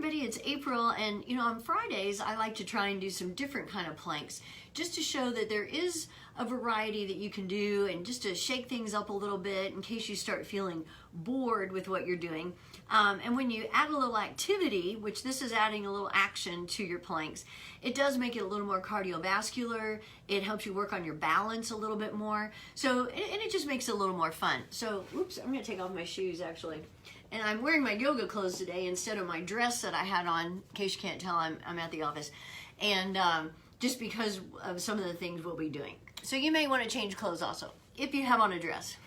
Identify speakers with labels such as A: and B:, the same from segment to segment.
A: everybody, it's April, and on Fridays I like to try and do some different kind of planks just to show that there is a variety that you can do and just to shake things up a little bit in case you start feeling bored with what you're doing. And when you add a little activity, which this is adding a little action to your planks, it does make it a little more cardiovascular. It helps you work on your balance a little bit more. So, and it just makes it a little more fun. So, oops, I'm gonna take off my shoes actually. And I'm wearing my yoga clothes today instead of my dress that I had on. In case you can't tell, I'm at the office. And just because of some of the things we'll be doing. So you may want to change clothes also, if you have on a dress.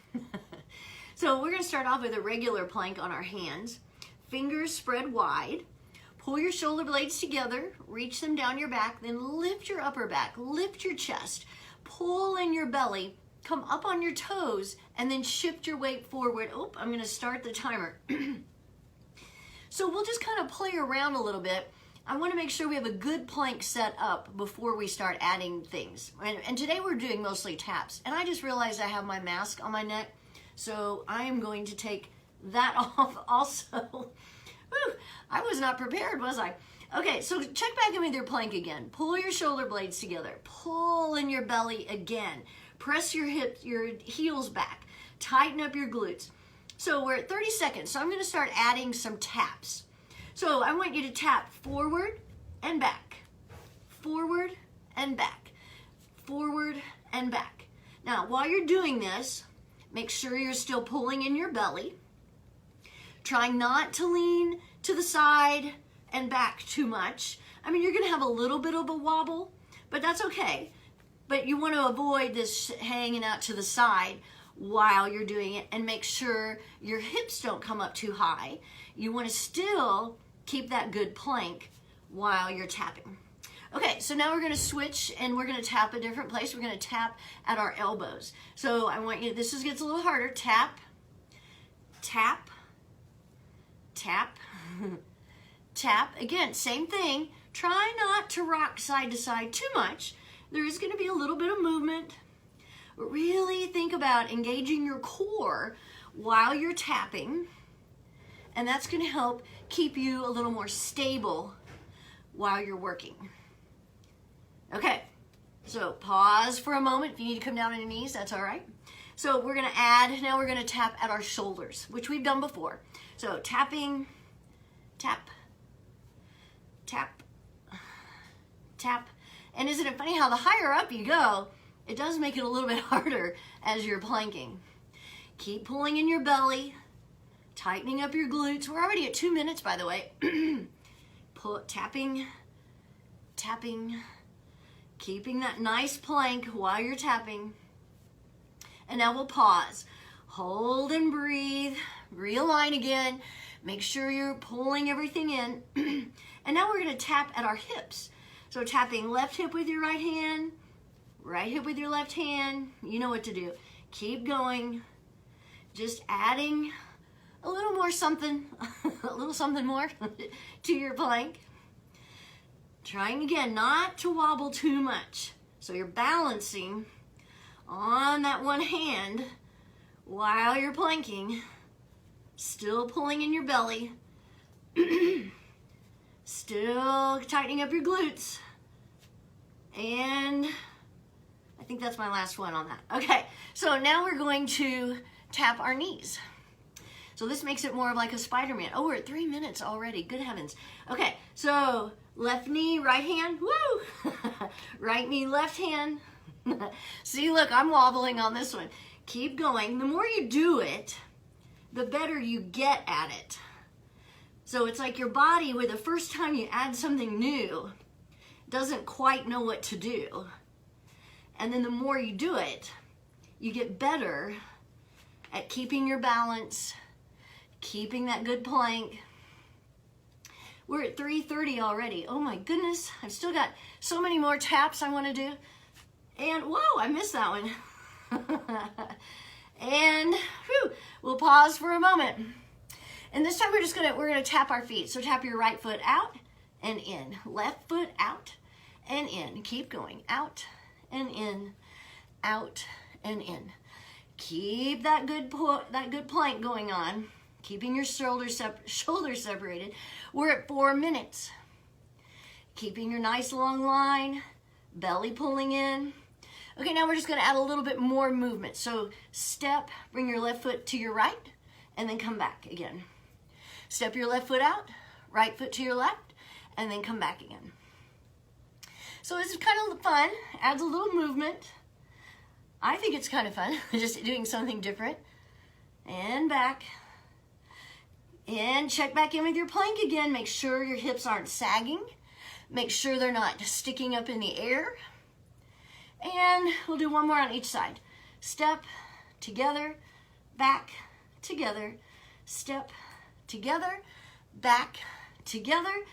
A: So we're going to start off with a regular plank on our hands. Fingers spread wide. Pull your shoulder blades together. Reach them down your back. Then lift your upper back. Lift your chest. Pull in your belly. Come up on your toes and then shift your weight forward. Oh, I'm going to start the timer. So we'll just kind of play around a little bit. I want to make sure we have a good plank set up before we start adding things. And today we're doing mostly taps. And I just realized I have my mask on my neck. So I am going to take that off also. Whew, I was not prepared, was I? Okay, so check back in with your plank again. Pull your shoulder blades together. Pull in your belly again. Press your hips, your heels back. Tighten up your glutes. So we're at 30 seconds. So I'm going to start adding some taps. So I want you to tap forward and back. Forward and back. Forward and back. Now, while you're doing this, make sure you're still pulling in your belly. Try not to lean to the side and back too much. I mean, you're going to have a little bit of a wobble, but that's okay. But you want to avoid this hanging out to the side while you're doing it and make sure your hips don't come up too high. You want to still keep that good plank while you're tapping. Okay, so now we're going to switch and we're going to tap a different place. We're going to tap at our elbows. So I want you, gets a little harder. Tap, tap, tap, tap. Again, same thing. Try not to rock side to side too much. There is going to be a little bit of movement. But really think about engaging your core while you're tapping. And that's going to help keep you a little more stable while you're working. Okay, so pause for a moment. If you need to come down on your knees, that's all right. So we're going to add, now we're going to tap at our shoulders, which we've done before. So tapping, tap, tap, tap. And isn't it funny how the higher up you go, it does make it a little bit harder as you're planking. Keep pulling in your belly, tightening up your glutes. We're already at 2 minutes, by the way. Tapping, tapping, keeping that nice plank while you're tapping. And now we'll pause. Hold and breathe. Realign again. Make sure you're pulling everything in. And now we're going to tap at our hips. So tapping left hip with your right hand, right hip with your left hand. You know what to do. Keep going. Just adding a little more something, a little something more to your plank. Trying again not to wobble too much. So you're balancing on that one hand while you're planking, still pulling in your belly, still tightening up your glutes. And I think that's my last one on that. Okay, so now we're going to tap our knees. So this makes it more of like a Spider-Man. Oh, we're at 3 minutes already. Good heavens. Okay, so left knee, right hand. Woo! Right knee, left hand. See, look, I'm wobbling on this one. Keep going. The more you do it, the better you get at it. So it's like your body, where the first time you add something new, doesn't quite know what to do. And then the more you do it, you get better at keeping your balance, keeping that good plank. We're at 3:30 already. Oh my goodness, I've still got so many more taps I want to do. And whoa, I missed that one. And whew, we'll pause for a moment. And this time we're gonna tap our feet. So tap your right foot out and in, left foot out and in. Keep going, out and in, out and in. Keep that good plank going on. keeping your shoulders separated. We're at 4 minutes. Keeping your nice long line, belly pulling in. Okay, now we're just gonna add a little bit more movement. So step, bring your left foot to your right, and then come back again. Step your left foot out, right foot to your left, and then come back again. So this is kind of fun, adds a little movement. I think it's kind of fun, just doing something different. And back. And check back in with your plank again. Make sure your hips aren't sagging. Make sure they're not sticking up in the air. And we'll do one more on each side. Step, together, back, together, step, together, back, together.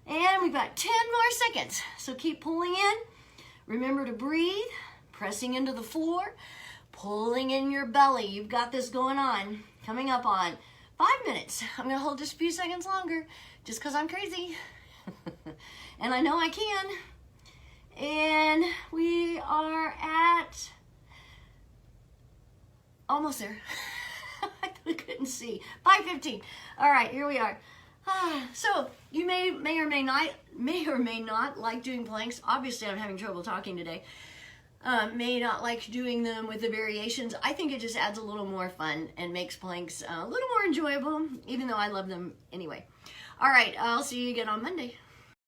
A: And we've got 10 more seconds. So keep pulling in. Remember to breathe, pressing into the floor, pulling in your belly. You've got this going on. Coming up on 5 minutes. I'm gonna hold just a few seconds longer just because I'm crazy. And I know I can. And we are at almost there. I couldn't see. 5:15. All right, here we are. So you may or may not like doing planks. Obviously, I'm having trouble talking today. May not like doing them with the variations. I think it just adds a little more fun and makes planks a little more enjoyable, even though I love them anyway. All right, I'll see you again on Monday.